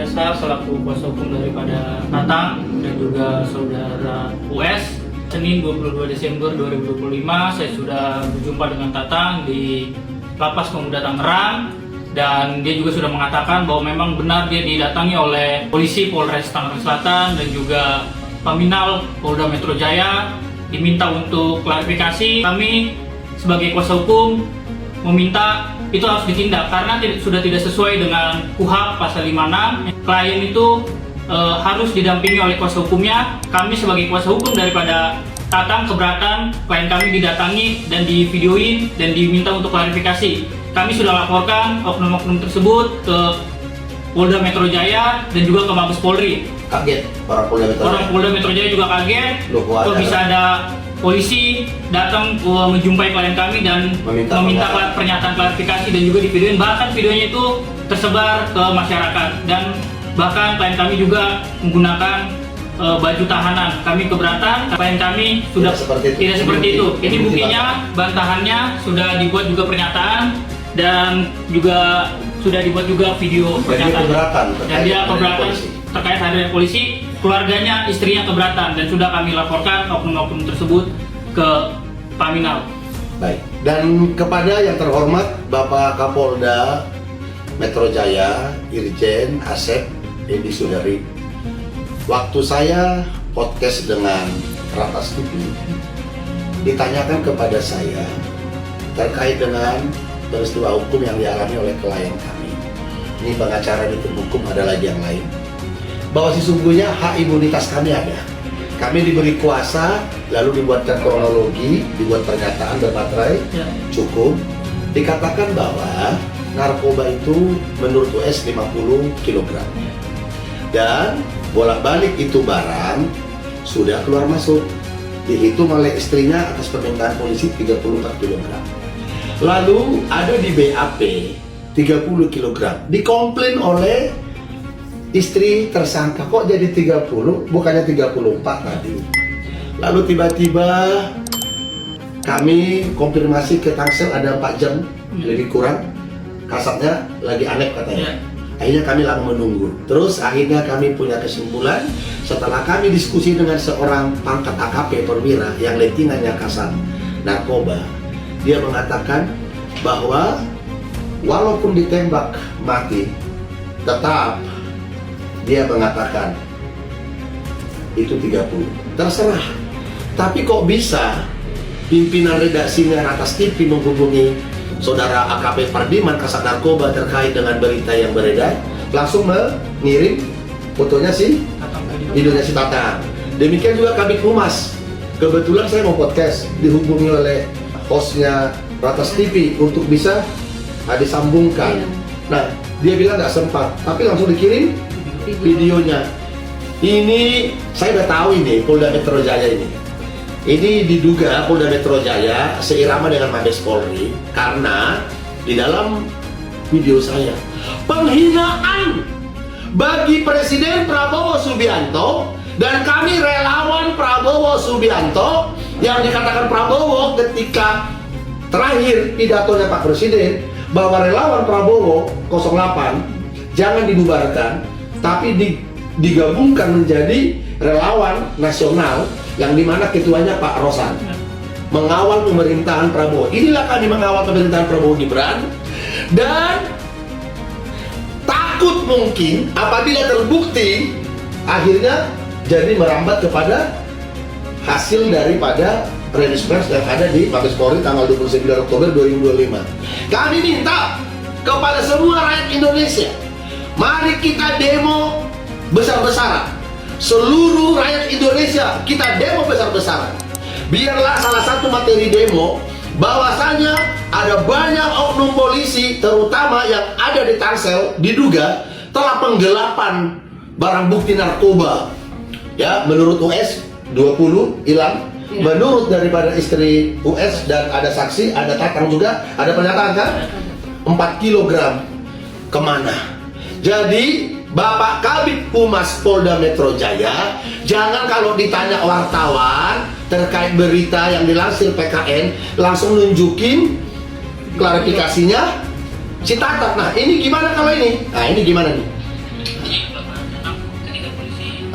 Esa selaku kuasa hukum daripada Tatang dan juga saudara US. Senin 22 Desember 2025 saya sudah berjumpa dengan Tatang di Lapas Pemuda Tangerang, dan dia juga sudah mengatakan bahwa memang benar dia didatangi oleh polisi Polres Tangerang Selatan dan juga Paminal Polda Metro Jaya, diminta untuk klarifikasi. Kami sebagai kuasa hukum meminta itu harus ditindak karena sudah tidak sesuai dengan KUHP pasal 56. Klien itu harus didampingi oleh kuasa hukumnya. Kami sebagai kuasa hukum daripada Tatang keberatan klien kami didatangi dan divideoin dan diminta untuk klarifikasi. Kami sudah laporkan oknum-oknum tersebut ke Polda Metro Jaya dan juga ke Mabes Polri. Kaget orang Polda Metro Jaya juga kaget. Kok bisa ada polisi datang menjumpai klien kami dan meminta pernyataan klarifikasi dan juga divideoin, bahkan videonya itu tersebar ke masyarakat, dan bahkan klien kami juga menggunakan baju tahanan. Kami keberatan, klien kami sudah tidak seperti itu. Ini buktinya, bantahannya sudah dibuat juga pernyataan dan juga sudah dibuat juga video pernyataan. Dan dia keberatan terkait hadirnya polisi. Keluarganya, istrinya keberatan, dan sudah kami laporkan oknum-oknum tersebut ke Paminal. Baik. Dan kepada yang terhormat Bapak Kapolda Metro Jaya, Irjen Asep Edi Sudari, waktu saya podcast dengan Ratas TV, ditanyakan kepada saya terkait dengan peristiwa hukum yang dialami oleh klien kami. Ini pengacara di tim hukum, ada lagi yang lain. Bahwa sesungguhnya hak imunitas kami ada. Kami diberi kuasa, lalu dibuatkan kronologi, dibuat pernyataan bermaterai, cukup. Dikatakan bahwa narkoba itu menurut US 50 kg. Dan bolak-balik itu barang sudah keluar masuk. Dihitung oleh istrinya atas permintaan polisi 34 kg. Lalu ada di BAP 30 kg. Dikomplain oleh istri tersangka, kok jadi 30, bukannya 34 tadi. Lalu tiba-tiba kami konfirmasi ke Tangsel ada 4 jam, lebih kurang. Kasatnya lagi aneh katanya. Akhirnya kami lama menunggu. Terus akhirnya kami punya kesimpulan setelah kami diskusi dengan seorang pangkat AKP perwira yang lettingannya kasat narkoba. Dia mengatakan bahwa walaupun ditembak mati, tetap dia mengatakan itu 30. Terserah. Tapi kok bisa pimpinan redaksinya Ratas TV menghubungi saudara AKP Pardiman kasat narkoba terkait dengan berita yang beredar, langsung mengirim fotonya videonya si Tatang. Demikian juga Kabid Humas. Kebetulan saya mau podcast, dihubungi oleh hostnya Ratas TV untuk bisa disambungkan. Nah, dia bilang nggak sempat, tapi langsung dikirim videonya. Ini saya udah tahu ini Polda Metro Jaya ini. Ini diduga Polda Metro Jaya seirama dengan Mabes Polri karena di dalam video saya penghinaan bagi Presiden Prabowo Subianto dan kami relawan Prabowo Subianto, yang dikatakan Prabowo ketika terakhir pidatonya Pak Presiden bahwa relawan Prabowo 08 jangan dibubarkan, tapi digabungkan menjadi relawan nasional yang dimana ketuanya Pak Rosan mengawal pemerintahan Prabowo. Inilah kami mengawal pemerintahan Prabowo Gibran, dan takut mungkin apabila terbukti akhirnya jadi merambat kepada hasil daripada rilis pers yang ada di Mabes Polri tanggal 29 Oktober 2025. Kami minta kepada semua rakyat Indonesia, mari kita demo besar-besaran. Seluruh rakyat Indonesia kita demo besar-besaran. Biarlah salah satu materi demo bahwasanya ada banyak oknum polisi terutama yang ada di Tangsel diduga telah penggelapan barang bukti narkoba. Ya, menurut US 20 hilang. Menurut daripada istri US dan ada saksi, ada Tatang juga, ada pernyataan kan? 4 kg kemana? Jadi Bapak Kabid Humas Polda Metro Jaya, jangan kalau ditanya wartawan terkait berita yang dilansir PKN langsung nunjukin klarifikasinya si Tatang. Nah ini gimana kalau ini? Nah ini gimana nih?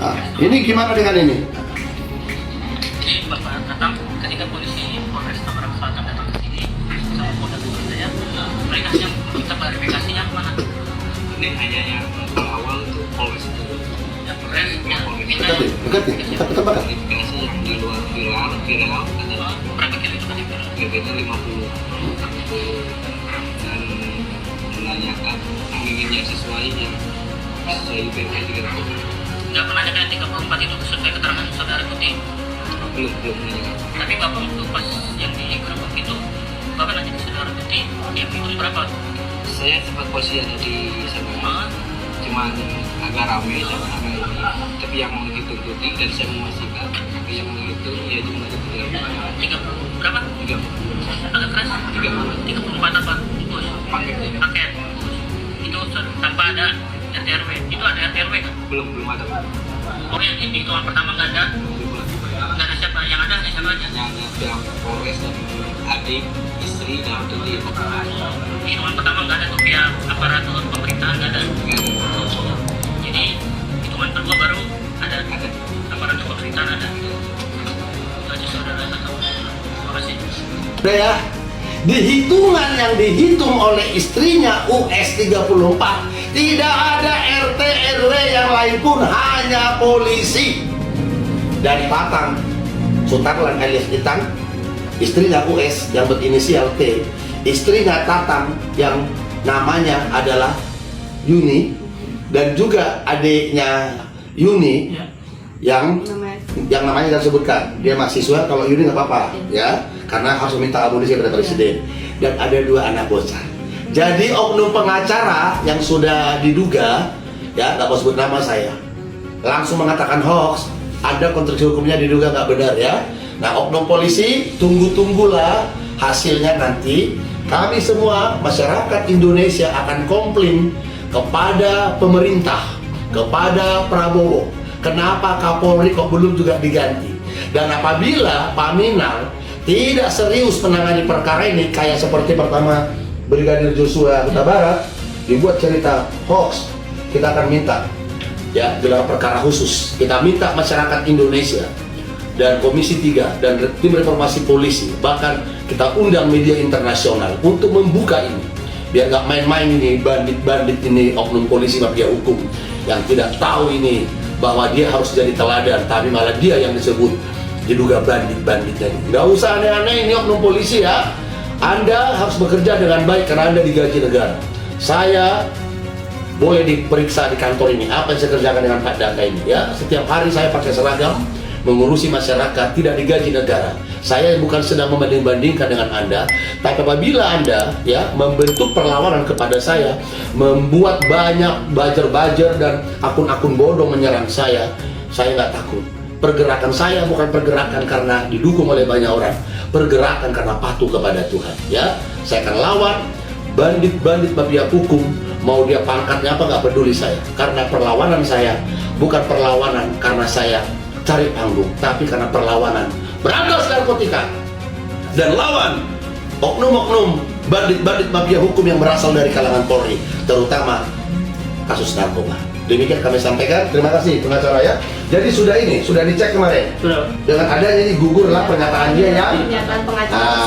Nah, ini gimana dengan ini? Jadi Bapak datang ketika polisi Polres Tangerang Selatan datang ke sini sama Polda Metro Jaya, mereka yang minta klarifikasinya kemana? Ini hanya yang awal untuk Polres itu. Ya Polres, ya kita Dekat nih, kita bakar. Klarifikasi yang di luar viral adalah berapa kilo itu tadi? itu 50 dan menanyakan inginnya sesuai yang sesuai UPP 300. Nggak pernah nanya 34 itu sesuai keterangan saudara Kuti. belum menanyakan. Tapi Bapak waktu pas yang di Gerebek itu, Bapak nanya ke saudara Kuti, dia itu berapa? Saya sempat posisi ada di sana, cuman agak ramai sama agak ini, tapi yang mau menghitung Kuti dan saya memastikan yang menghitung ya jumlahnya 30 berapa? 30 Agak keras? 34 apa? Bos? Paket. Itu tanpa ada RTRW. Itu ada RTRW kan? belum ada. Oh yang di hitungan pertama nggak ada? Nggak ada siapa? Yang ada siapa aja? Hanya ada pihak Polres dan adik, istri dan Tuti. Hitungan pertama nggak ada tuh pihak aparatur pemerintahan nggak ada. Jadi hitungan kedua baru ada aparatur pemerintahan ada. Itu aja saudara tahu. Terima kasih. Udah ya, di hitungan yang dihitung oleh istrinya US 34 tidak ada RT RW yang lain pun, hanya polisi. Dari Tatang Sutarlan alias Itang, istrinya US yang berinisial T, istrinya Tatang yang namanya adalah Yuni, dan juga adiknya Yuni yang namanya saya sebutkan, dia mahasiswa. Kalau Yuni nggak apa-apa ya, karena harus meminta amunisi kepada presiden. Dan ada 2 anak bocah. Jadi oknum pengacara yang sudah diduga, ya nggak mau sebut nama saya, langsung mengatakan hoax, ada konstruksi hukumnya diduga nggak benar ya. Nah oknum polisi tunggulah hasilnya nanti. Kami semua masyarakat Indonesia akan komplain kepada pemerintah, kepada Prabowo. Kenapa Kapolri kok belum juga diganti? Dan apabila Pak Minal tidak serius menangani perkara ini, kayak seperti pertama Brigadir Joshua Huta Barat dibuat cerita hoax, kita akan minta ya gelar perkara khusus. Kita minta masyarakat Indonesia dan Komisi 3 dan tim reformasi polisi, bahkan kita undang media internasional untuk membuka ini, biar nggak main-main ini bandit-bandit ini, oknum polisi mafia hukum yang tidak tahu ini bahwa dia harus jadi teladan, tapi malah dia yang disebut diduga bandit-bandit tadi. Nggak usah aneh-aneh, ini oknum polisi ya. Anda harus bekerja dengan baik karena Anda digaji negara. Saya boleh diperiksa di kantor ini apa yang saya kerjakan dengan Pak Daka ini ya. Setiap hari saya pakai seragam mengurusi masyarakat, tidak digaji negara. Saya bukan sedang membanding-bandingkan dengan Anda, tapi apabila Anda ya membentuk perlawanan kepada saya, membuat banyak buzzer-buzzer dan akun-akun bodong menyerang saya nggak takut. Pergerakan saya bukan pergerakan karena didukung oleh banyak orang, pergerakan karena patuh kepada Tuhan ya. Saya akan lawan bandit-bandit mafia hukum, mau dia pangkatnya apa nggak peduli saya, karena perlawanan saya bukan perlawanan karena saya cari panggung, tapi karena perlawanan berantas narkotika dan lawan oknum-oknum bandit-bandit mafia hukum yang berasal dari kalangan Polri, terutama kasus narkoba. Demikian kami sampaikan. Terima kasih pengacara ya. Jadi sudah dicek kemarin. Sudah. Dengan adanya ini gugurlah pernyataan dia ya. Pernyataan pengacara. Nah,